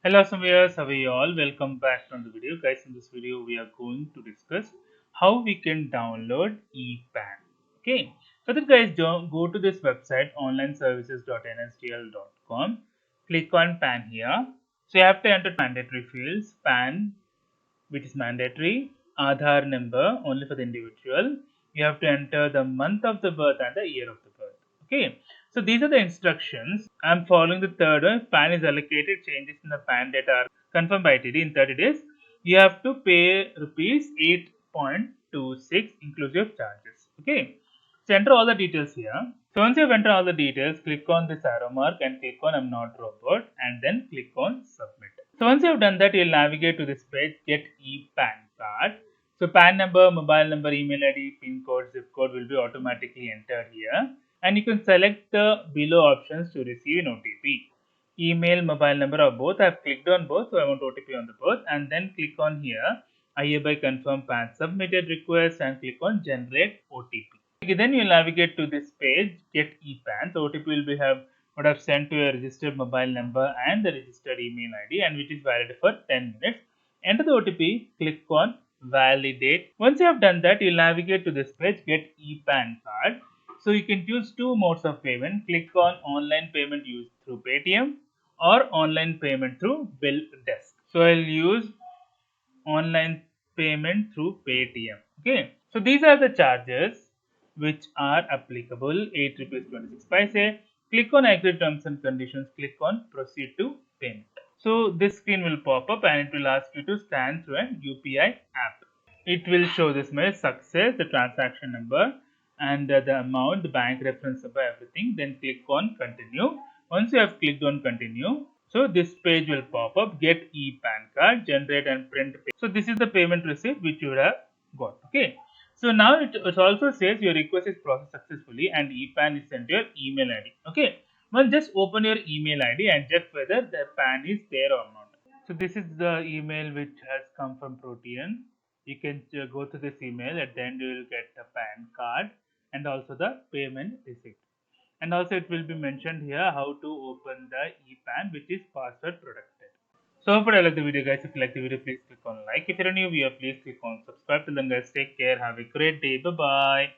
Hello viewers, how are you all? Welcome back to the video. Guys, in this video we are going to discuss how we can download ePan. Okay, so that guys, go to this website onlineservices.nstl.com. Click on PAN here. So you have to enter mandatory fields: PAN, which is mandatory, Aadhaar number only for the individual. You have to enter the month of the birth and the year of the birth. Okay, so these are the instructions. I am following the third one. PAN is allocated. Changes in the PAN data are confirmed by TD in 30 days. You have to pay rupees 8.26 inclusive charges. Okay, so enter all the details here. So once you have entered all the details, click on this arrow mark and click on I'm not robot and then click on submit. So once you have done that, you'll navigate to this page, get ePan card. So PAN number, mobile number, email ID, PIN code, zip code will be automatically entered here. And you can select the below options to receive an OTP. Email, mobile number or both. I've clicked on both, so I want OTP on the both. And then click on here, I hereby confirm PAN submitted request and click on generate OTP. Okay, then you navigate to this page, get ePan. The OTP will be would have sent to your registered mobile number and the registered email ID and which is valid for 10 minutes. Enter the OTP, click on validate. Once you have done that, you'll navigate to this page, get ePan card. So you can choose two modes of payment. Click on online payment used through Paytm or online payment through Bill Desk. So I'll use online payment through Paytm. Okay, so these are the charges which are applicable: 8 rupees 26 paise. Click on agree terms and conditions. Click on proceed to payment. So this screen will pop up and it will ask you to scan through an UPI app. It will show this message: success, the transaction number, and the amount, the bank reference number, everything. Then click on continue. Once you have clicked on continue, so this page will pop up, get ePan card, generate and print. So this is the payment receipt which you would have got. Okay. So now it also says your request is processed successfully and ePan is sent to your email ID. Okay. Well, just open your email ID and check whether the PAN is there or not. So this is the email which has come from Protean. You can go to this email. At the end you will get the PAN card and also the payment receipt. And also it will be mentioned here how to open the ePan, which is password protected. So hope you like the video, guys. If you like the video, please click on like. If you're a new viewer, please click on subscribe. Till then guys, take care, have a great day, bye bye.